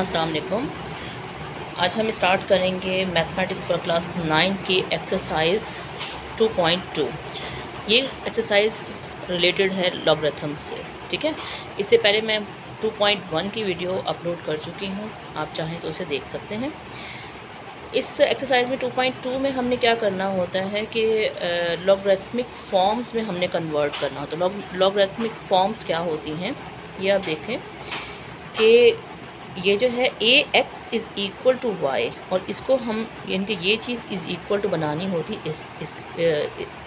अस्सलाम वालेकुम। आज हम स्टार्ट करेंगे मैथमेटिक्स फॉर क्लास 9 की एक्सरसाइज 2.2। ये एक्सरसाइज रिलेटेड है लॉगरिथम से, ठीक है। इससे पहले मैं 2.1 की वीडियो अपलोड कर चुकी हूँ, आप चाहें तो उसे देख सकते हैं। इस एक्सरसाइज में 2.2 में हमने क्या करना होता है कि लॉगरिथमिक फॉर्म्स में हमने कन्वर्ट करना होता है। लॉगरिथमिक फॉर्म्स क्या होती हैं ये आप देखें कि ये जो है a x is equal to y, और इसको हम यानी कि ये चीज़ इज़ इक्वल टू बनानी होती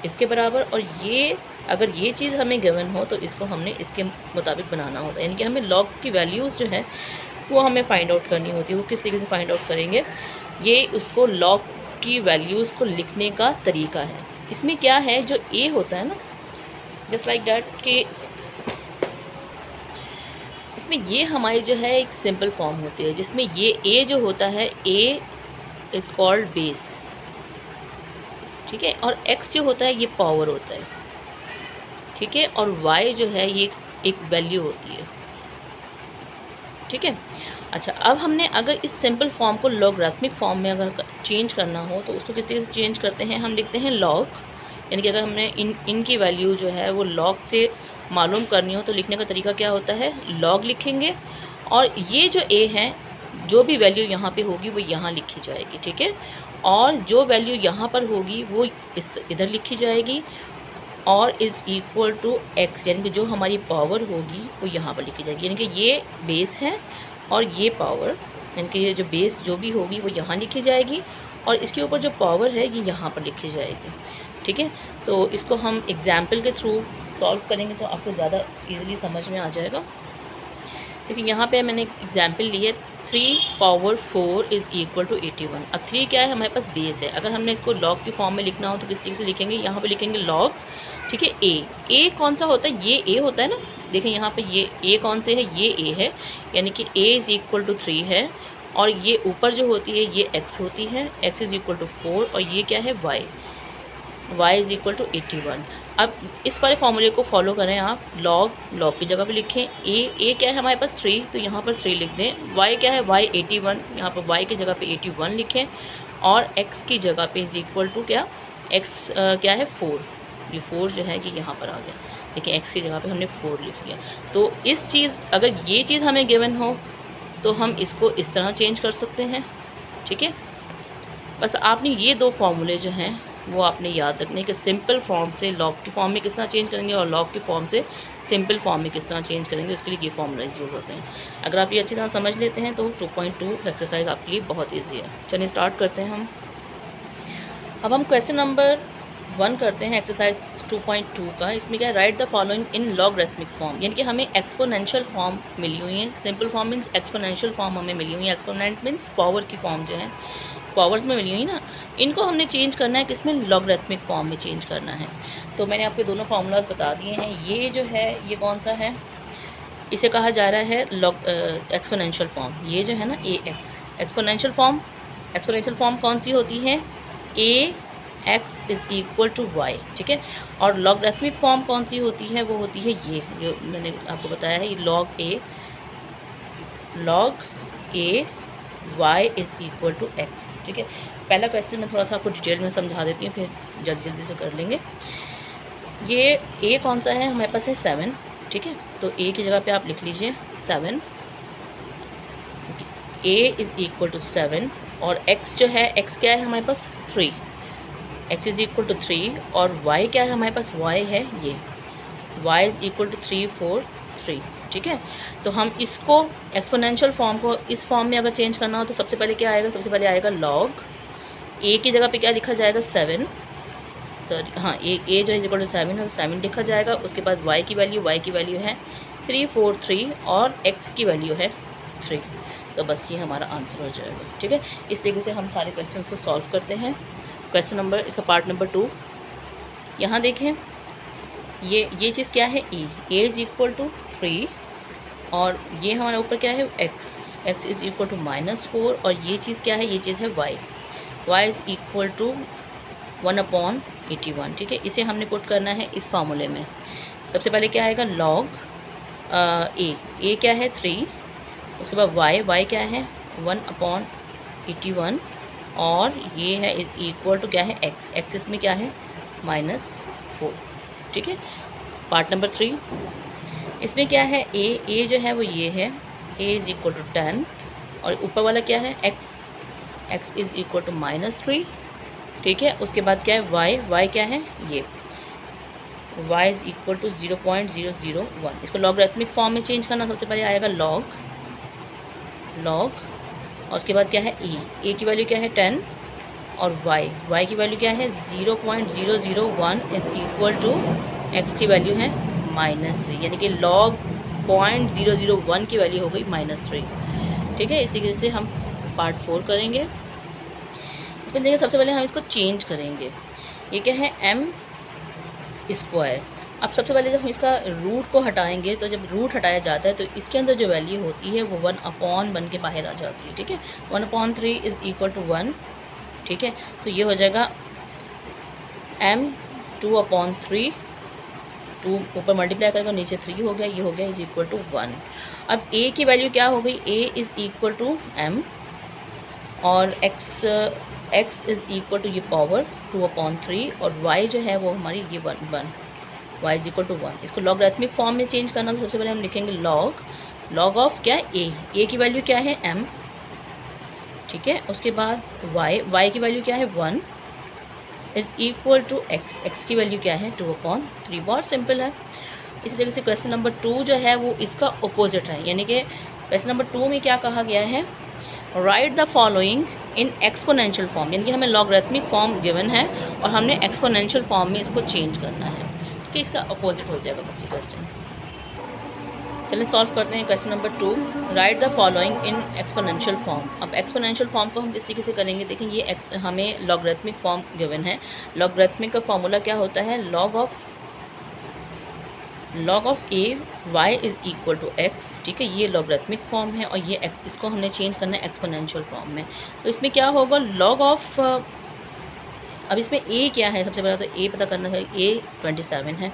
इसके बराबर, और ये अगर ये चीज़ हमें गिवन हो तो इसको हमने इसके मुताबिक बनाना होता है। यानी कि हमें लॉग की वैल्यूज़ जो है वो हमें फ़ाइंड आउट करनी होती है। वो किस तरीके से फ़ाइंड आउट करेंगे, ये उसको लॉग की वैल्यूज़ को लिखने का तरीका है। इसमें क्या है, जो ए होता है ना, जस्ट लाइक डैट कि इसमें ये हमारी जो है एक सिंपल फॉर्म होती है, जिसमें ये ए जो होता है, ए इज़ कॉल्ड बेस, ठीक है, और एक्स जो होता है ये पावर होता है, ठीक है, और वाई जो है ये एक वैल्यू होती है, ठीक है। अच्छा, अब हमने अगर इस सिंपल फॉर्म को लॉगरिथमिक फॉर्म में अगर चेंज करना हो तो उसको किस तरीके से चेंज करते हैं, हम लिखते हैं लॉग। यानी कि अगर हमने इनकी वैल्यू जो है वो लॉग से मालूम करनी हो तो लिखने का तरीका क्या होता है, लॉग लिखेंगे, और ये जो ए है, जो भी वैल्यू यहाँ पे होगी वो यहाँ लिखी जाएगी, ठीक है, और जो वैल्यू यहाँ पर होगी वो इधर लिखी जाएगी, और इज़ इक्वल टू एक्स, यानी कि जो हमारी पावर होगी वो यहाँ पर लिखी जाएगी। यानी कि ये बेस है और ये पावर, यानी कि ये जो बेस जो भी होगी वो यहाँ लिखी जाएगी, और इसके ऊपर जो पावर है ये यहाँ पर लिखी जाएगी, ठीक है। तो इसको हम एग्जाम्पल के थ्रू सॉल्व करेंगे तो आपको ज़्यादा इजीली समझ में आ जाएगा। देखिए यहाँ पे मैंने एक एग्जाम्पल ली है, 3 पावर 4 इज़ इक्वल टू 81। अब 3 क्या है, हमारे पास बेस है। अगर हमने इसको लॉग की फॉर्म में लिखना हो तो किस तरीके से लिखेंगे, यहाँ पे लिखेंगे लॉग, ठीक है। ए कौन सा होता है, ये ए होता है ना, देखें यहाँ पे ये ए कौन से है, ये ए है, यानी कि ए इज़ इक्वल टू 3 है, और ये ऊपर जो होती है ये एक्स होती है, एक्स इज़ इक्वल टू 4, और ये क्या है Y, y is equal to 81। अब इस वाले फॉर्मूले को फॉलो करें आप, लॉग की जगह पे लिखें, ए क्या है हमारे पास 3, तो यहाँ पर 3 लिख दें। y क्या है, y 81, यहाँ पर y की जगह पे 81 लिखें, और x की जगह पे इज़ इक्वल टू क्या, x क्या है 4, ये 4 जो है कि यहाँ पर आ गया, देखिए x की जगह पे हमने 4 लिख लिया। तो इस चीज़, अगर ये चीज़ हमें गिवन हो तो हम इसको इस तरह चेंज कर सकते हैं, ठीक है। बस आपने ये दो फार्मूले जो हैं वो आपने याद रखने कि सिंपल फॉर्म से लॉग की फॉर्म में किस तरह चेंज करेंगे, और लॉग की फॉर्म से सिंपल फॉर्म में किस तरह चेंज करेंगे, उसके लिए ये फॉर्मूलाज यूज़ होते हैं। अगर आप ये अच्छी तरह समझ लेते हैं तो 2.2 एक्सरसाइज आपके लिए बहुत ईजी है। चलिए स्टार्ट करते हैं हम। अब हम क्वेश्चन नंबर 1 करते हैं एक्सरसाइज 2.2 का। इसमें क्या है, right the following in logarithmic form, यानी कि हमें एक्सपोनेंशियल फॉर्म मिली हुई है। Simple form means exponential form हमें मिली हुई है, एक्सपोनेंट मीन्स पावर की फॉर्म जो है पावर्स में मिली हुई ना, इनको हमने चेंज करना है, किसमें, लॉगरिथमिक फॉर्म में चेंज करना है। तो मैंने आपको दोनों फार्मूलाज बता दिए हैं। ये जो है ये कौन सा है, इसे कहा जा रहा है एक्सपोनेंशियल फॉर्म। ये जो है ना ए एक्स, एक्सपोनेंशियल फॉर्म कौन सी होती है, a x is equal to y, ठीक है। और लॉगरिथमिक फॉर्म कौन सी होती है, वो होती है ये जो मैंने आपको बताया है, ये log A y is equal to X, ठीक है। पहला क्वेश्चन मैं थोड़ा सा आपको डिटेल में समझा देती हूँ, फिर जल्दी से कर लेंगे। ये a कौन सा है, हमारे पास है 7, ठीक है। तो a की जगह पे आप लिख लीजिए 7, a इज़ इक्वल टू 7, और x जो है, x क्या है हमारे पास 3, x इज़ इक्वल टू 3, और y क्या है हमारे पास, y है ये, y इज़ इक्वल टू 3 4 3, ठीक है। तो हम इसको एक्सपोनेंशियल फॉर्म को इस फॉर्म में अगर चेंज करना हो तो सबसे पहले क्या आएगा, सबसे पहले आएगा लॉग, ए की जगह पे क्या लिखा जाएगा 7, सॉरी हाँ, ए जो इज इक्वल टू 7 है, 7 लिखा जाएगा। उसके बाद y की वैल्यू है 3 4 3, और x की वैल्यू है 3। तो बस ये हमारा आंसर हो जाएगा, ठीक है। इस तरीके से हम सारे क्वेश्चन को सॉल्व करते हैं। क्वेश्चन नंबर, इसका पार्ट नंबर 2, यहाँ देखें, ये चीज़ क्या है, ए इज़ इक्वल टू 3, और ये हमारे ऊपर क्या है, x इज़ इक्वल टू -4, और ये चीज़ क्या है, ये चीज़ है y इज़ इक्वल टू 1/81, ठीक है। इसे हमने पुट करना है इस फार्मूले में। सबसे पहले क्या आएगा, लॉग ए क्या है 3, उसके बाद y क्या है 1/81 और ये है इज़ इक्वल टू क्या है x इसमें क्या है -4। ठीक है। पार्ट नंबर 3 इसमें क्या है a जो है वो ये है a इज़ इक्वल टू 10 और ऊपर वाला क्या है x इज़ इक्वल टू -3। ठीक है। उसके बाद क्या है y क्या है ये y इज़ इक्वल टू 0.001। इसको लॉगरिथमिक फॉर्म में चेंज करना, सबसे पहले आएगा लॉग और उसके बाद क्या है a की वैल्यू क्या है 10 और y की वैल्यू क्या है 0.001 इज़ इक्वल टू x की वैल्यू है -3, यानी कि log 0.001 की वैल्यू हो गई -3। ठीक है। इस तरीके से हम पार्ट 4 करेंगे। इसमें देखिए सबसे पहले हम इसको चेंज करेंगे। ये क्या है m²। अब सबसे पहले जब हम इसका रूट को हटाएंगे तो जब रूट हटाया जाता है तो इसके अंदर जो वैल्यू होती है वो 1/1 के बाहर आ जाती है। ठीक है। 1/3 इज़ इक्वल टू 1। ठीक है। तो ये हो जाएगा m 2/3, 2 ऊपर मल्टीप्लाई करेगा नीचे 3 हो गया, ये हो गया इज़ इक्वल टू 1। अब a की वैल्यू क्या हो गई a is equal to m और x इज़ इक्वल टू ये पावर 2/3 और y जो है वो हमारी ये 1 y इज़ इक्वल टू 1। इसको लॉगरिथमिक फॉर्म में चेंज करना तो सबसे पहले हम लिखेंगे लॉग ऑफ क्या a की वैल्यू क्या है m। ठीक है। उसके बाद y की वैल्यू क्या है 1 इज़ इक्वल टू x की वैल्यू क्या है 2/3। बहुत सिंपल है। इसी तरीके से क्वेश्चन नंबर 2 जो है वो इसका अपोजिट है, यानी कि क्वेश्चन नंबर 2 में क्या कहा गया है right the following in exponential form, यानी कि हमें लॉगरिथमिक फॉर्म गिवन है और हमने एक्सपोनेंशियल फॉर्म में इसको चेंज करना है। ठीक है। इसका अपोजिट हो जाएगा बस ये क्वेश्चन। चलिए सॉल्व करते हैं question number 2 write the following in exponential form. अब एक्सपोनेंशियल फॉर्म को हम किस तरीके से करेंगे, देखें ये हमें लॉगरिथमिक फॉर्म गिवन है। लॉगरिथमिक का फॉर्मूला क्या होता है log of a y is equal to x। ठीक है। ये लॉगरिथमिक फॉर्म है और ये इसको हमने चेंज करना है एक्सपोनेंशियल फॉर्म में। तो इसमें क्या होगा लॉग ऑफ अब इसमें a क्या है सबसे पहले तो a पता करना है। a 27 है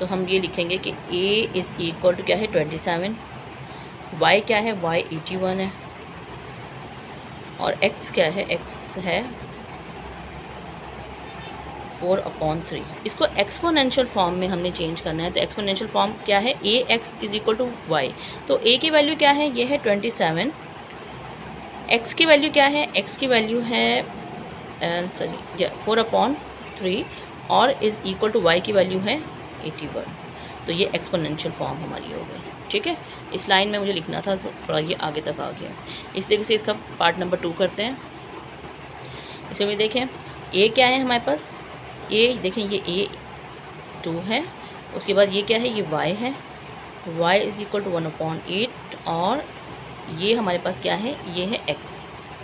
तो हम ये लिखेंगे कि a इज़ इक्वल टू क्या है 27, y क्या है y 81 है और x क्या है x है 4/3। इसको एक्सपोनेंशियल फॉर्म में हमने चेंज करना है। तो एक्सपोनेंशियल फॉर्म क्या है ax is equal to y। तो a की वैल्यू क्या है ये है 27, x की वैल्यू क्या है x की वैल्यू है 4/3 और इज़ इक्वल टू y की वैल्यू है 81। तो ये एक्सपोनेंशियल फॉर्म हमारी हो गई। ठीक है। इस लाइन में मुझे लिखना था तो थोड़ा ये आगे तक आ गया। इस तरीके से इसका पार्ट नंबर 2 करते हैं। इसमें देखें a क्या है हमारे पास a, देखें ये a2 है। उसके बाद ये क्या है ये y है y इज़ इक्वल टू 1/8 और ये हमारे पास क्या है ये है x।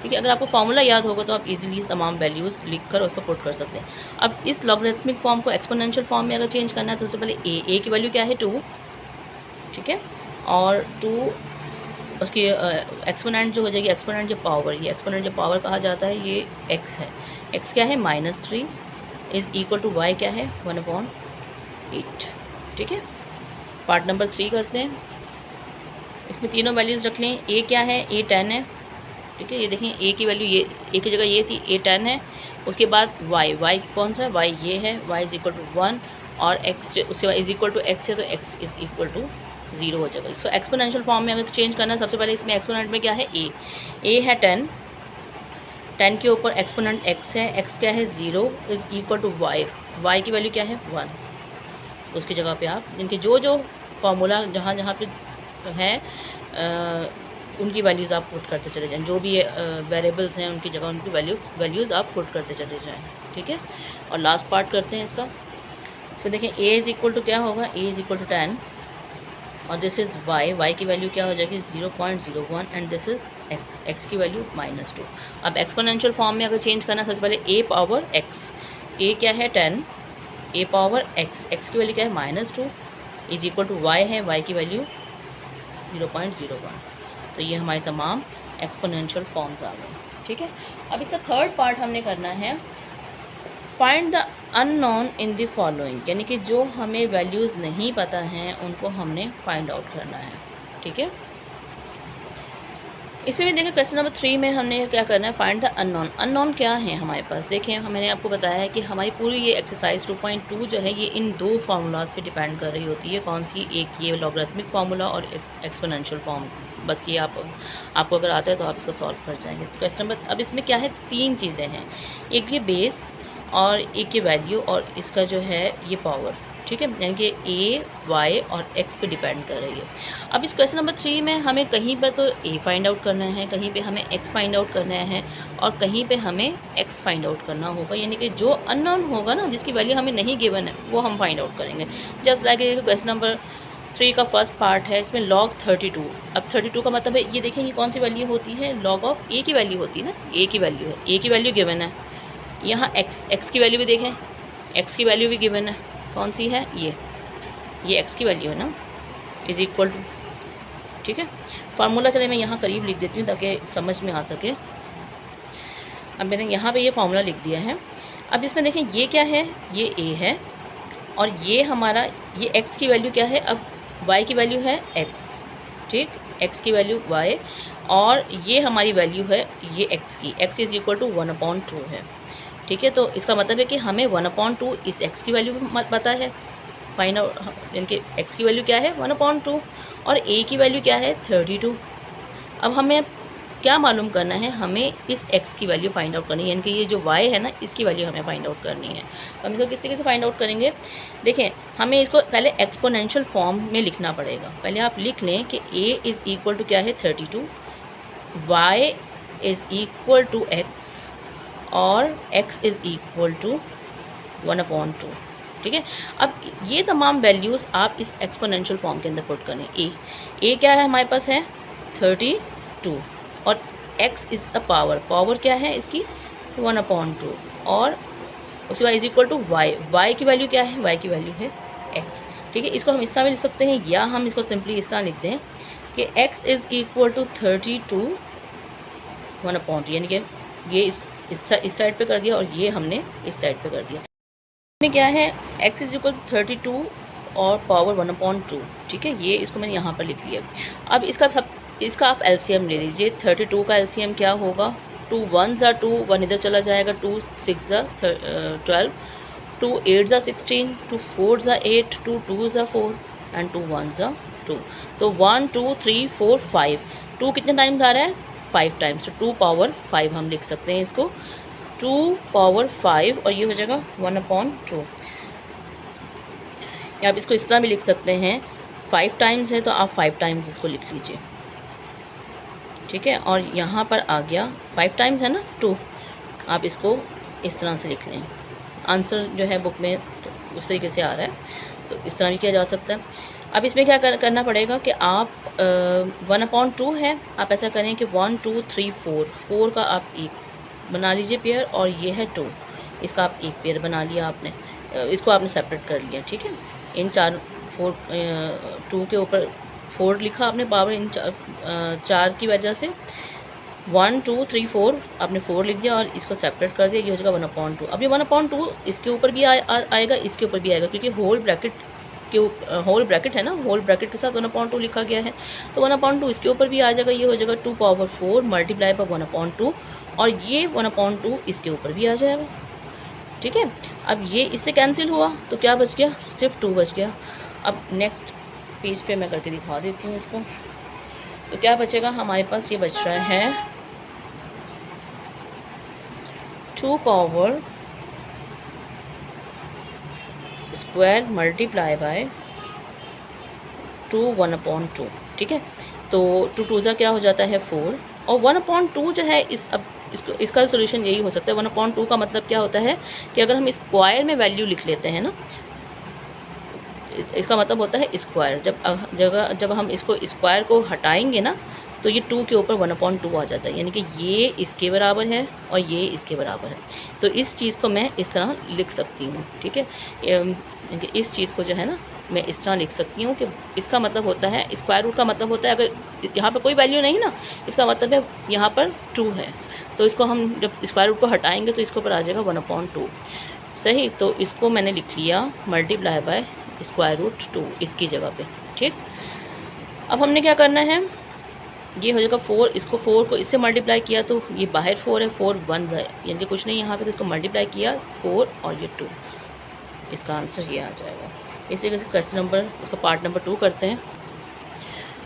ठीक है। अगर आपको फार्मूला याद होगा तो आप इजीली तमाम वैल्यूज़ लिख कर उसको पुट कर सकते हैं। अब इस लॉगरिथमिक फॉर्म को एक्सपोनेंशियल फॉर्म में अगर चेंज करना है तो सबसे पहले a की वैल्यू क्या है 2। ठीक है। और 2 उसकी एक्सपोनेंट जो हो जाएगी एक्सपोनेंट जो पावर, ये एक्सपोनेंट जो पावर कहा जाता है ये x है। x क्या है -3 इज़ इक्वल टू y क्या है 1/8। ठीक है। पार्ट नंबर 3 करते हैं। इसमें तीनों वैल्यूज़ रख लें। a क्या है a 10 है। ठीक है। ये देखें a की वैल्यू ये a की जगह ये थी a 10 है। उसके बाद y कौन सा है y ये है y इज़ इक्वल टू 1 और x उसके बाद इज़ इक्वल टू x है तो x इज़ इक्वल टू 0 हो जाएगा। इसको एक्सपोनेंशियल फॉर्म में अगर चेंज करना है सबसे पहले इसमें एक्सपोनेंट में क्या है a है 10 के ऊपर एक्सपोनेंट x है, x क्या है 0 इज़ इक्वल टू y की वैल्यू क्या है 1। उसकी जगह पे आप इनके जो फार्मूला जहाँ पे है उनकी वैल्यूज़ आप पुट करते चले जाएं। जो भी वेरिएबल्स हैं उनकी जगह उनकी वैल्यूज़ आप पुट करते चले जाएं। ठीक है। और लास्ट पार्ट करते हैं इसका। इसमें देखें a इज़ इक्वल टू क्या होगा a इज़ इक्वल टू 10 और दिस इज़ y की वैल्यू क्या हो जाएगी 0.01 एंड दिस इज़ x की वैल्यू -2। अब एक्सपोनेंशियल फॉर्म में अगर चेंज करना सबसे पहले a पावर x, a क्या है 10 a पावर x की वैल्यू क्या है -2 इज़ इक्वल टू y है y की वैल्यू 0.01। तो ये हमारे तमाम एक्सपोनेंशियल फॉर्म्स आ गए। ठीक है। अब इसका थर्ड पार्ट हमने करना है find the unknown in the following, यानी कि जो हमें वैल्यूज़ नहीं पता हैं उनको हमने फाइंड आउट करना है। ठीक है। इसमें भी देखें क्वेश्चन नंबर 3 में हमने क्या करना है, फाइंड द अननोन। अननोन क्या है हमारे पास, देखें मैंने आपको बताया है कि हमारी पूरी ये एक्सरसाइज 2.2 जो है ये इन दो फार्मूलाज पे डिपेंड कर रही होती है। कौन सी, एक ये लॉगरिथमिक फार्मूला और एक्सपोनेंशियल फॉर्म। बस ये आपको अगर आता है तो आप इसको सॉल्व कर जाएंगे। तो क्वेश्चन नंबर, अब इसमें क्या है, 3 चीज़ें हैं, एक ये बेस और एक ये वैल्यू और इसका जो है ये पावर, ठीक है, यानी कि ए, वाई और एक्स पे डिपेंड कर रही है। अब इस क्वेश्चन नंबर 3 में हमें कहीं पर तो ए फाइंड आउट करना है, कहीं पे हमें एक्स फाइंड आउट करना है और कहीं पे हमें एक्स फाइंड आउट करना होगा, यानी कि जो अननोन होगा ना, जिसकी वैल्यू हमें नहीं गिवन है, वो हम फाइंड आउट करेंगे। जस्ट लाइक क्वेश्चन नंबर 3 का फर्स्ट पार्ट है, इसमें log 32। अब 32 का मतलब है, ये देखें ये कौन सी वैल्यू होती है, log ऑफ ए की वैल्यू होती है ना, ए की वैल्यू है, ए की वैल्यू गिवन है। यहाँ एक्स की वैल्यू भी देखें, एक्स की वैल्यू भी गिवन है, कौन सी है, ये एक्स की वैल्यू है ना, इज़ इक्वल टू, ठीक है। फार्मूला चले मैं यहाँ करीब लिख देती हूँ ताकि समझ में आ सके। अब मैंने यहाँ पे ये फार्मूला लिख दिया है। अब इसमें देखें ये क्या है, ये ए है और ये हमारा, ये एक्स की वैल्यू क्या है, अब वाई की वैल्यू है एक्स, ठीक, एक्स की वैल्यू वाई और ये हमारी वैल्यू है ये एक्स की, एक्स इज़ इक्वल टू 1/2 है, ठीक है। तो इसका मतलब है कि हमें 1/2 इस एक्स की वैल्यू पता है, फाइंड आउट, यानी कि एक्स की वैल्यू क्या है 1/2 और ए की वैल्यू क्या है 32। अब हमें क्या मालूम करना है, हमें इस एक्स की वैल्यू फाइंड आउट करनी है, यानी कि ये जो वाई है ना, इसकी वैल्यू हमें फाइंड आउट करनी है। तो हम इसको किस तरीके से फाइंड आउट करेंगे, देखें हमें इसको पहले एक्सपोनेंशियल फॉर्म में लिखना पड़ेगा। पहले आप लिख लें कि ए इज़ इक्वल टू क्या है 32, Y is equal to X और एक्स इज़ इक्वल टू 1/2, ठीक है। अब ये तमाम वैल्यूज़ आप इस एक्सपोनेंशियल फॉर्म के अंदर पुट करें। ए क्या है हमारे पास है 32 और x इज़ अ पावर क्या है इसकी 1/2 और उसके बाद इज इक्वल टू वाई की वैल्यू क्या है, वाई की वैल्यू है x, ठीक है। इसको हम इस तरह भी लिख सकते हैं या हम इसको सिंपली इस तरह लिख दें कि x इज़ इक्वल टू 32 1/2, यानी कि ये इस साइड पे कर दिया और ये हमने इस साइड पे कर दिया। में क्या है, x इज़ इक्वल टू 32 और पावर 1/2, ठीक है, ये इसको मैंने यहाँ पर लिख लिया। अब इसका आप एलसीएम ले लीजिए। 32 का एलसीएम क्या होगा, 2 1 ज़ा 2, 1 इधर चला जाएगा, 2 6 ज़ा 12, 2 8 ज़ा 16, 2 4 ज़ा 8, 2 2 ज़ा 4 एंड 2 1 ज़ा 2। तो 1 2 3 4 5, 2 कितने टाइम्स आ रहा है 5 टाइम्स, तो 2 पावर 5 हम लिख सकते हैं इसको, 2 पावर 5 और ये हो जाएगा 1/2। या आप इसको इस तरह भी लिख सकते हैं, 5 टाइम्स है तो आप 5 टाइम्स इसको लिख लीजिए, ठीक है। और यहाँ पर आ गया 5 टाइम्स है ना 2, आप इसको इस तरह से लिख लें। आंसर जो है बुक में तो उस तरीके से आ रहा है, तो इस तरह भी किया जा सकता है। अब इसमें क्या करना पड़ेगा कि आप 1/2 है, आप ऐसा करें कि 1 2 3 4 का आप एक बना लीजिए पेयर और ये है 2, इसका आप एक पेयर बना लिया आपने, इसको आपने सेपरेट कर लिया, ठीक है। इन 2 के ऊपर 4 लिखा आपने पावर, इन 4 की वजह से 1 2 3 4 आपने 4 लिख दिया और इसको सेपरेट कर दिया, ये हो जाएगा 1/2। अब ये 1/2 इसके ऊपर भी आएगा, इसके ऊपर भी आएगा, क्योंकि होल ब्रैकेट है ना, होल ब्रैकेट के साथ 1/2 लिखा गया है, तो 1/2 इसके ऊपर भी आ जाएगा, ये हो जाएगा 2 पावर 4 मल्टीप्लाई बाय 1/2 और ये 1/2 इसके ऊपर भी आ जाएगा, ठीक है। अब ये इससे कैंसिल हुआ तो क्या बच गया, सिर्फ 2 बच गया। अब नेक्स्ट पेज पे मैं करके दिखा देती हूँ इसको, तो क्या बचेगा हमारे पास, ये बच रहा है 2 पावर स्क्वायर मल्टीप्लाई बाय 2 1/2, ठीक है। तो 2 2 ज़ा क्या हो जाता है 4 और 1/2 जो है इसका सोल्यूशन यही हो सकता है। 1/2 का मतलब क्या होता है कि अगर हम स्क्वायर में वैल्यू लिख लेते हैं ना, इसका मतलब होता है स्क्वायर, जब हम इसको स्क्वायर को हटाएंगे ना तो ये 2 के ऊपर 1/2 आ जाता है, यानी कि ये इसके बराबर है और ये इसके बराबर है। तो इस चीज़ को मैं इस तरह लिख सकती हूँ, ठीक है। इस चीज़ को जो है ना मैं इस तरह लिख सकती हूँ कि इसका मतलब होता है, स्क्वायर रूट का मतलब होता है अगर यहाँ पर कोई वैल्यू नहीं ना, इसका मतलब है यहाँ पर 2 है, तो इसको हम जब स्क्वायर रूट को हटाएंगे तो इसके ऊपर आ जाएगा 1/2, सही। तो इसको मैंने लिख लिया मल्टीप्लाई बाय स्क्वायर रूट 2 इसकी जगह पे, ठीक। अब हमने क्या करना है, ये हो जाएगा 4, इसको 4 को इससे मल्टीप्लाई किया तो ये बाहर 4 है, 4 1 है, यानी कि कुछ नहीं यहाँ पे, तो इसको मल्टीप्लाई किया 4 और ये 2, इसका आंसर ये आ जाएगा। इस तरीके से क्वेश्चन नंबर, इसका पार्ट नंबर 2 करते हैं।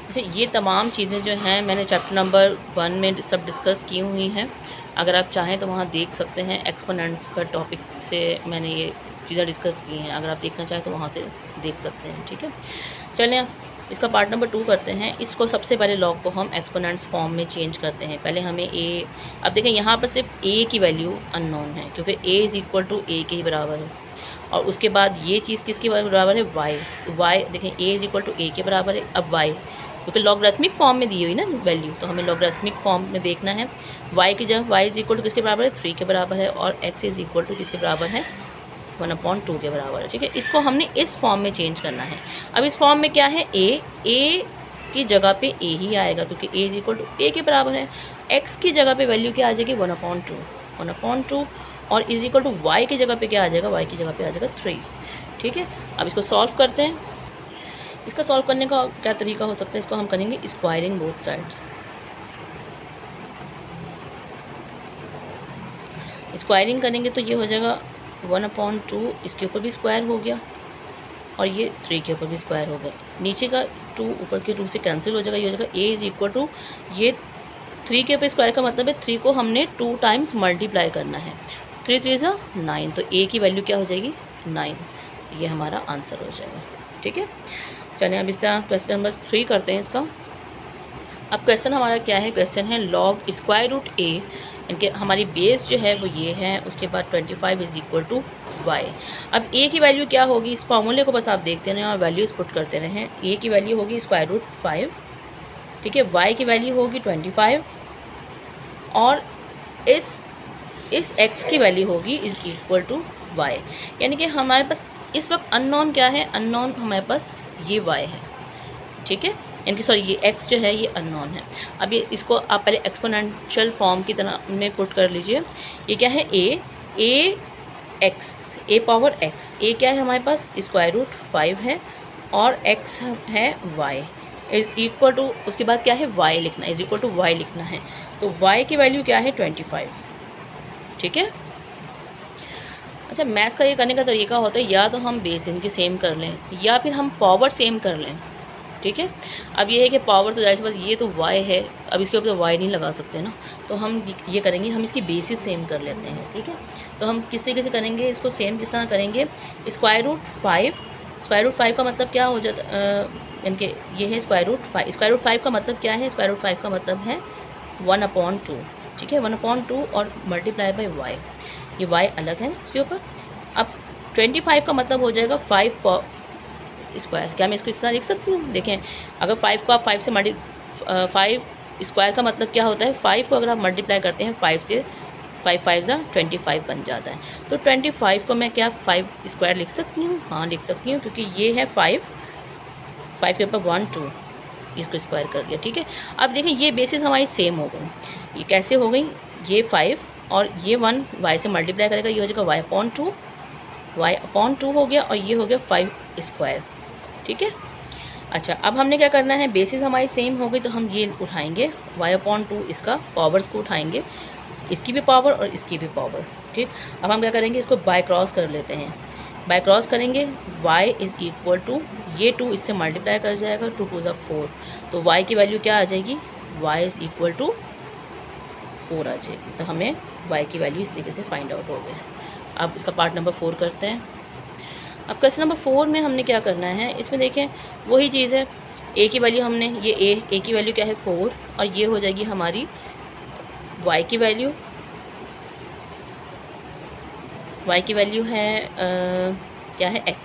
अच्छा, ये तमाम चीज़ें जो हैं मैंने चैप्टर नंबर 1 में सब डिस्कस की हुई हैं, अगर आप चाहें तो वहाँ देख सकते हैं। एक्सपोनेंट्स का टॉपिक से मैंने ये चीज़ें डिस्कस की हैं, अगर आप देखना चाहें तो वहाँ से देख सकते हैं। ठीक है, चलें इसका पार्ट नंबर 2 करते हैं। इसको सबसे पहले लॉग को हम एक्सपोनेंट्स फॉर्म में चेंज करते हैं। पहले हमें ए, अब देखें यहाँ पर सिर्फ ए की वैल्यू अननोन है, क्योंकि ए इज़ इक्वल टू ए के ही बराबर है, और उसके बाद ये चीज़ किसके बराबर है, वाई। तो वाई देखें ए इज़ इक्वल टू ए के बराबर है। अब वाई क्योंकि लॉगरिथमिक फॉर्म में दी हुई ना वैल्यू, तो हमें लॉगरिथमिक फॉर्म में देखना है। वाई की जगह वाई इज़ इक्वल टू किसके बराबर है, 3 के बराबर है, और एक्स इज़ इक्वल टू किसके बराबर है, 1/2 के बराबर है। ठीक है, इसको हमने इस फॉर्म में चेंज करना है। अब इस फॉर्म में क्या है, ए की जगह पे ए ही आएगा, क्योंकि ए इज़ इक्वल टू ए के बराबर है। एक्स की जगह पे वैल्यू क्या आ जाएगी, 1/2, और इज़ इक्वल टू वाई की जगह पे क्या आ जाएगा, वाई की जगह पे आ जाएगा 3। ठीक है, अब इसको सॉल्व करते हैं। इसका सॉल्व करने का क्या तरीका हो सकता है, इसको हम करेंगे स्क्वायरिंग बोथ साइड्स। स्क्वायरिंग करेंगे तो ये हो जाएगा 1/2, इसके ऊपर भी स्क्वायर हो गया, और ये 3 के ऊपर भी स्क्वायर हो गया। नीचे का 2 ऊपर के 2 से कैंसिल हो जाएगा, ये हो जाएगा ए इज़ इक्वल टू, ये 3 के ऊपर स्क्वायर का मतलब है 3 को हमने 2 टाइम्स मल्टीप्लाई करना है। 3 3 ज़ा 9, तो ए की वैल्यू क्या हो जाएगी, 9। ये हमारा आंसर हो जाएगा। ठीक है, चलिए अब इस तरह क्वेश्चन नंबर 3 करते हैं इसका। अब क्वेश्चन हमारा क्या है, क्वेश्चन है लॉग स्क्वायर रूट ए, इनके हमारी बेस जो है वो ये है, उसके बाद 25 इज़ इक्वल टू वाई। अब ए की वैल्यू क्या होगी, इस फार्मूले को बस आप देखते रहें और वैल्यूज़ पुट करते रहें। ए की वैल्यू होगी स्क्वायर रूट 5, ठीक है, वाई की वैल्यू होगी 25, और इस एक्स की वैल्यू होगी इज़ इक्वल टू वाई। यानी कि हमारे पास इस वक्त अननोन क्या है, अननोन हमारे पास ये वाई है। ठीक है, यानी कि सॉरी ये एक्स जो है ये अननोन है। अब ये इसको आप पहले एक्सपोनेंशियल फॉर्म की तरह में पुट कर लीजिए। ये क्या है, a x, A power x, ए क्या है हमारे पास स्क्वायर रूट 5 है, और एक्स है वाई इज़ इक्वल टू, उसके बाद क्या है वाई लिखना है, इज़ इक्वल टू वाई लिखना है। तो वाई की वैल्यू क्या है 25। ठीक है, अच्छा मैथ्स का ये करने का तरीका होता है, या तो हम बेस इनकी सेम कर लें या फिर हम पावर सेम कर लें। ठीक है, अब ये है कि पावर तो जाहिर सी बात ये तो y है, अब इसके ऊपर तो y नहीं लगा सकते ना, तो हम ये करेंगे, हम इसकी बेसिस सेम कर लेते हैं। ठीक है, तो हम किस तरीके से करेंगे इसको सेम, किस तरह करेंगे, स्क्वायर रूट 5 का मतलब क्या हो जाता है, यानी कि ये है स्क्वायर रूट 5, स्क्वायर रूट 5 का मतलब क्या है, स्क्वायर रूट 5 का मतलब है 1/2। ठीक है, 1/2 और मल्टीप्लाई बाई y, ये y अलग है ना इसके ऊपर। अब 25 का मतलब हो जाएगा 5 स्क्वायर। क्या मैं इसको इस तरह लिख सकती हूँ, देखें अगर 5 को आप 5 से 5 स्क्वायर का मतलब क्या होता है, 5 को अगर आप मल्टीप्लाई करते हैं 5 से, 5 5 ज़ा 25 बन जाता है। तो 25 को मैं क्या 5 स्क्वायर लिख सकती हूँ, हाँ लिख सकती हूँ, क्योंकि ये है 5 के ऊपर 1 2 इसको स्क्वायर कर दिया। ठीक है, अब देखें ये बेसिस हमारी सेम हो गई। ये कैसे हो गई, ये 5 और ये 1 y से मल्टीप्लाई करेगा, ये हो जाएगा y/2 हो गया, और ये हो गया 5 स्क्वायर। ठीक है, अच्छा अब हमने क्या करना है, बेसिस हमारी सेम हो गई, तो हम ये उठाएंगे y/2, इसका पावर्स को उठाएंगे, इसकी भी पावर और इसकी भी पावर। ठीक, अब हम क्या करेंगे, इसको बाय क्रॉस कर लेते हैं। बाय क्रॉस करेंगे, y इज़ इक्वल टू, ये 2 इससे मल्टीप्लाई कर जाएगा, 2 2 ज़ा 4, तो y की वैल्यू क्या आ जाएगी, y इज़ इक्वल टू 4 आ जाएगी। तो हमें y की वैल्यू इस तरीके से फाइंड आउट हो गया। अब इसका पार्ट नंबर 4 करते हैं। अब क्वेश्चन नंबर 4 में हमने क्या करना है, इसमें देखें वही चीज़ है, a की वैल्यू हमने ये a की वैल्यू क्या है 4, और ये हो जाएगी हमारी y की वैल्यू, y की वैल्यू है क्या है x,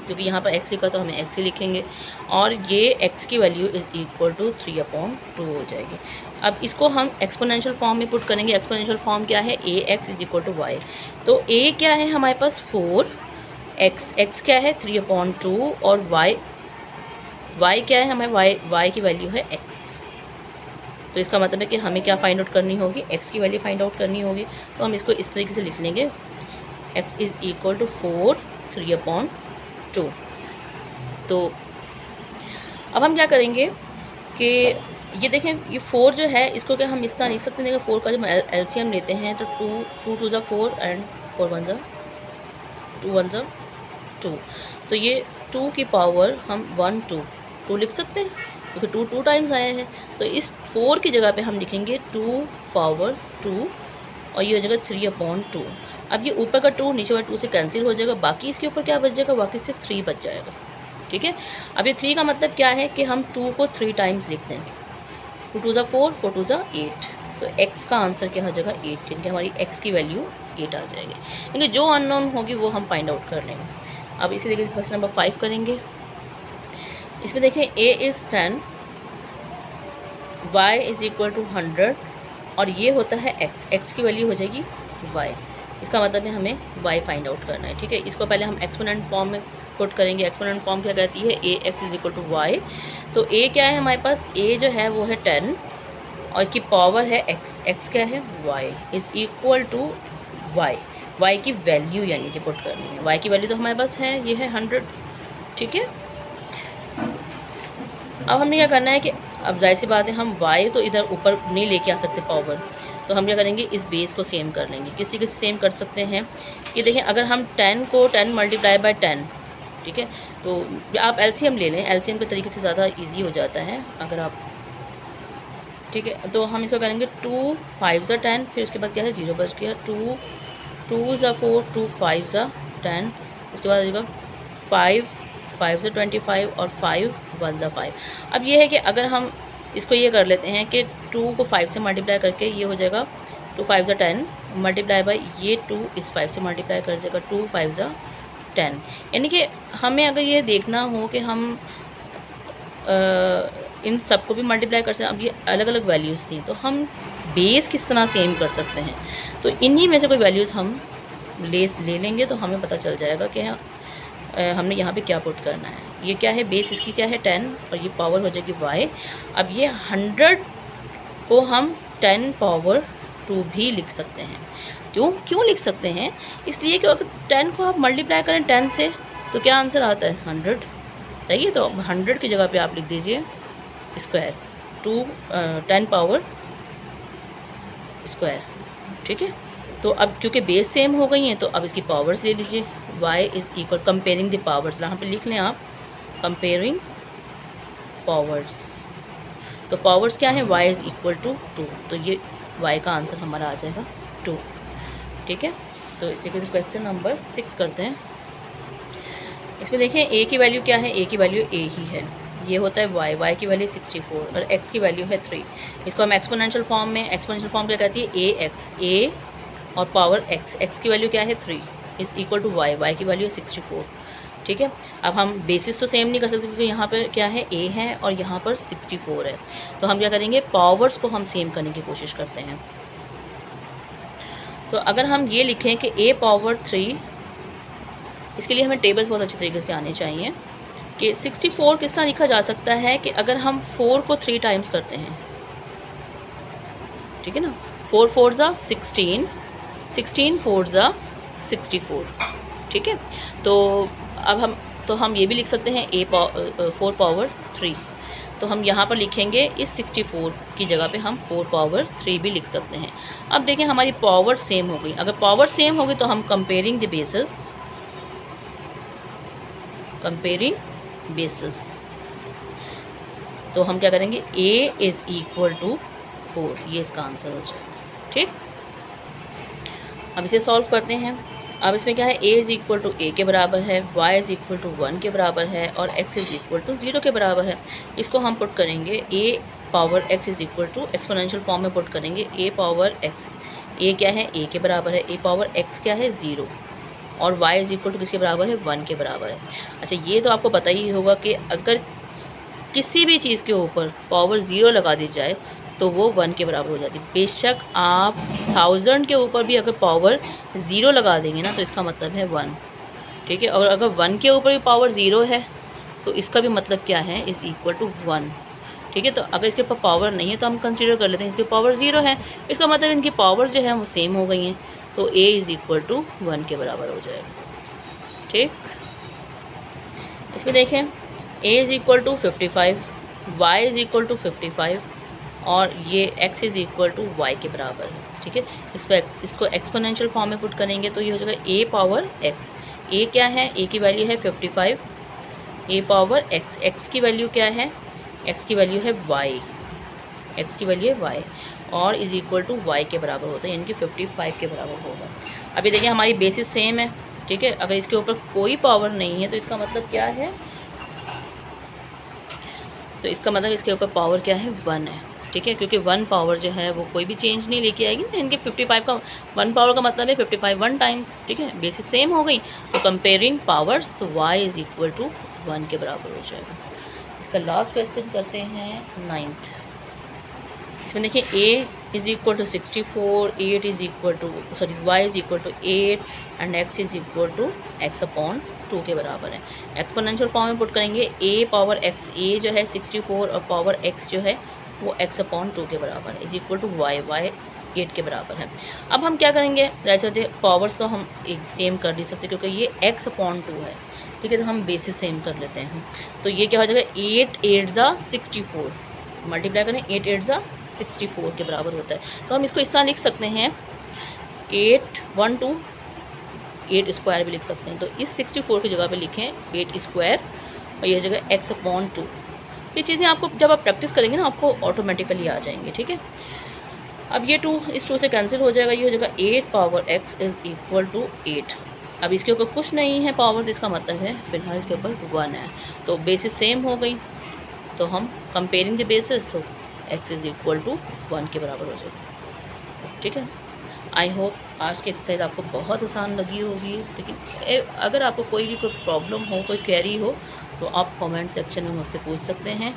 क्योंकि यहाँ पर x लिखा तो हमें x ही लिखेंगे, और ये x की वैल्यू इज़ इक्वल टू 3/2 हो जाएगी। अब इसको हम एक्सपोनेंशियल फॉर्म में पुट करेंगे। एक्सपोनेंशियल फॉर्म क्या है, ax is equal to y, तो a क्या है हमारे पास 4, x क्या है 3/2, और y क्या है हमारे y की वैल्यू है x। तो इसका मतलब है कि हमें क्या फाइंड आउट करनी होगी, x की वैल्यू फाइंड आउट करनी होगी। तो हम इसको इस तरीके से लिख लेंगे, x इज़ इक्वल टू 4 3/2। तो अब हम क्या करेंगे, कि ये देखें, ये 4 जो है इसको क्या हम इस तरह लिख सकते हैं। देखिए 4 का जब एलसीएम लेते हैं तो 2 2 ज़ा 4 एंड 4 1 ज़ा 2 1 ज़ा 2, तो ये 2 की पावर हम 1 2 लिख सकते हैं क्योंकि 2 टाइम्स आया है। तो इस 4 की जगह पे हम लिखेंगे 2 पावर 2 और ये हो जाएगा 3/2। अब ये ऊपर का 2 नीचे वाला 2 से कैंसिल हो जाएगा, बाकी इसके ऊपर क्या बच जाएगा, बाकी सिर्फ 3 बच जाएगा। ठीक है, अब ये 3 का मतलब क्या है कि हम 2 को 3 टाइम्स लिखते हैं। 2 2 ज़ा 4 4 2 ज़ा 8, तो x का आंसर क्या हो जाएगा 8, क्योंकि हमारी x की वैल्यू 8 आ जाएगी। क्योंकि जो अननोन होगी वो हम फाइंड आउट कर लेंगे। अब इसी तरीके से क्वेश्चन नंबर 5 करेंगे। इसमें देखें a is 10, y is equal to 100 और ये होता है x की वैल्यू हो जाएगी y। इसका मतलब है हमें y फाइंड आउट करना है। ठीक है, इसको पहले हम एक्सपोनेंट फॉर्म में पुट करेंगे। एक्सपोनेंट फॉर्म क्या कहती है, ax is equal to y। तो a क्या है हमारे पास, a जो है वो है 10 और इसकी पावर है x क्या है y is equal to y की वैल्यू यानी कि पुट करनी है। y की वैल्यू तो हमारे पास है, ये है 100। ठीक है, अब हमने क्या करना है कि अब जाहिर सी बात है हम y तो इधर ऊपर नहीं लेके आ सकते पावर, तो हम क्या करेंगे इस बेस को सेम कर लेंगे। किसी के सेम कर सकते हैं कि देखें, अगर हम 10 को 10 मल्टीप्लाई बाय 10, ठीक है, तो आप एलसीएम ले लें, एलसीएम के तरीके से ज़्यादा इजी हो जाता है अगर आप। ठीक है, तो हम इसको करेंगे 2 5 ज़ा 10, फिर उसके बाद क्या है 0 बच गया, 2 2 ज़ा 4 2 5 ज़ा 10, उसके बाद आएगा 5 5 ज़ा 25 और 5 1 ज़ा 5। अब ये है कि अगर हम इसको ये कर लेते हैं कि 2 को 5 से मल्टीप्लाई करके ये हो जाएगा 2 5 ज़ा 10 मल्टीप्लाई बाई ये 2 इस 5 से मल्टीप्लाई कर जाएगा 2 5 ज़ा 10। यानी कि हमें अगर ये देखना हो कि हम इन सब को भी मल्टीप्लाई कर सकते हैं। अब ये अलग अलग वैल्यूज़ थी, तो हम बेस किस तरह सेम कर सकते हैं, तो इन्हीं में से कोई वैल्यूज़ हम ले लेंगे तो हमें पता चल जाएगा कि हमने यहाँ पे क्या पुट करना है। ये क्या है, बेस इसकी क्या है 10 और ये पावर हो जाएगी y। अब ये 100 को हम 10 पावर 2 भी लिख सकते हैं। क्यों लिख सकते हैं, इसलिए कि अगर 10 को आप मल्टीप्लाई करें 10 से तो क्या आंसर आता है 100। सही है, तो 100 की जगह पे आप लिख दीजिए स्क्वायर 10 पावर स्क्वायर। ठीक है, तो अब क्योंकि बेस सेम हो गई हैं तो अब इसकी पावर्स ले लीजिए। y is equal comparing the powers, यहाँ पे लिख लें आप कंपेयरिंग पावर्स। तो पावर्स क्या है, y इज़ इक्वल टू 2, तो ये y का आंसर हमारा आ जाएगा 2। ठीक है, तो इस तरीके से क्वेश्चन नंबर 6 करते हैं। इसमें देखें a की वैल्यू क्या है, a की वैल्यू a ही है, ये होता है y की वैल्यू 64 और x की वैल्यू है 3। इसको हम एक्सपोनेंशियल फॉर्म में, एक्सपोनेंशियल फॉर्म क्या कहती है a और पावर x की वैल्यू क्या है 3 इज़ इक्वल टू y की वैल्यू है 64। ठीक है, अब हम बेसिस तो सेम नहीं कर सकते क्योंकि यहाँ पर क्या है a है और यहाँ पर 64 है, तो हम क्या करेंगे पावर्स को हम सेम करने की कोशिश करते हैं। तो अगर हम ये लिखें कि a पावर 3, इसके लिए हमें टेबल्स बहुत अच्छी तरीके से आने चाहिए कि 64 किस तरह लिखा जा सकता है कि अगर हम 4 को 3 टाइम्स करते हैं, ठीक है ना, 4 4 ज़ा 16 16 4 ज़ा 64। ठीक है, तो अब हम ये भी लिख सकते हैं 4 पावर 3, तो हम यहाँ पर लिखेंगे इस 64 की जगह पे हम 4 पावर 3 भी लिख सकते हैं। अब देखें हमारी पावर सेम हो गई, अगर पावर सेम हो गई तो हम कंपेयरिंग बेसिस, तो हम क्या करेंगे a इज़ इक्वल टू 4, ये इसका आंसर हो जाएगा। ठीक, अब इसे सॉल्व करते हैं। अब इसमें क्या है, a is equal to a के बराबर है, y इज़ इक्वल टू 1 के बराबर है और x इज़ इक्वल टू 0 के बराबर है। इसको हम पुट करेंगे a power x is equal to exponential form में पुट करेंगे a पावर x, a क्या है a के बराबर है, a पावर x क्या है 0 और y इज़ इक्वल टू किसके बराबर है 1 के बराबर है। अच्छा, ये तो आपको पता ही होगा कि अगर किसी भी चीज़ के ऊपर पावर 0 लगा दी जाए तो वो 1 के बराबर हो जाती है। बेशक आप 1000 के ऊपर भी अगर पावर 0 लगा देंगे ना तो इसका मतलब है 1। ठीक है, और अगर 1 के ऊपर भी पावर 0 है तो इसका भी मतलब क्या है, इज़ इक्वल टू 1। ठीक है, तो अगर इसके ऊपर पावर नहीं है तो हम कंसीडर कर लेते हैं इसके पावर 0 है, इसका मतलब इनकी पावर जो है वो सेम हो गई हैं, तो a इज़ इक्वल टू 1 के बराबर हो जाएगा। ठीक, इसमें देखें a is equal to 55, y is equal to 55 और ये x is equal to y के बराबर है। ठीक है, इसको एक्सपोनेंशियल फॉर्म में पुट करेंगे तो ये हो जाएगा a पावर x। a क्या है, a की वैल्यू है 55, a पावर x, x की वैल्यू क्या है, x की वैल्यू है y, x की वैल्यू है y और इज़ इक्वल टू y के बराबर होता है, यानी कि 55 के बराबर होगा। अभी देखिए हमारी बेसिस सेम है। ठीक है, अगर इसके ऊपर कोई पावर नहीं है तो इसका मतलब क्या है, तो इसका मतलब इसके ऊपर पावर क्या है, 1 है। ठीक है, क्योंकि 1 पावर जो है वो कोई भी चेंज नहीं लेके आएगी ना, इनके 55 का 1 पावर का मतलब है 55 1 टाइम्स। ठीक है, बेसिस सेम हो गई तो कंपेयरिंग पावर्स तो y इज़ इक्वल टू 1 के बराबर हो जाएगा। इसका लास्ट क्वेश्चन करते हैं 9th। इसमें देखिए a is equal to 64, 8 is equal to y is equal to 8 and x is equal to x upon 2 के बराबर है। एक्सपोनेंशियल फॉर्म में पुट करेंगे a पावर x, a जो है 64 और पावर x जो है वो x अपॉन 2 के बराबर है, इज़ इक्वल टू y 8 के बराबर है। अब हम क्या करेंगे, जैसे पावर्स तो हम एक सेम कर नहीं सकते क्योंकि ये x अपॉन 2 है। ठीक है, तो हम बेसिस सेम कर लेते हैं। तो ये क्या हो जाएगा, 8 8 ज़ा 64 मल्टीप्लाई करें, 8 8 ज़ा 64 के बराबर होता है। तो हम इसको इस तरह लिख सकते हैं 8 1 2 8 स्क्वायर भी लिख सकते हैं। तो इस 64 की जगह पे लिखें 8 स्क्वायर और ये जगह x अपॉन 2। ये चीज़ें आपको जब आप प्रैक्टिस करेंगे ना आपको ऑटोमेटिकली आ जाएंगे। ठीक है, अब ये 2 इस 2 से कैंसिल हो जाएगा, ये हो जाएगा 8 power x is equal to 8। अब इसके ऊपर कुछ नहीं है पावर, तो इसका मतलब है फिलहाल इसके ऊपर 1 है। तो बेसिस सेम हो गई, तो हम कंपेयरिंग द बेसिस तो x इज़ इक्वल टू 1 के बराबर हो जाएगा। ठीक है, आई होप आज की एक्सरसाइज आपको बहुत आसान लगी होगी। लेकिन अगर आपको कोई भी कोई प्रॉब्लम हो, कोई क्वेरी हो तो आप कमेंट सेक्शन में मुझसे पूछ सकते हैं।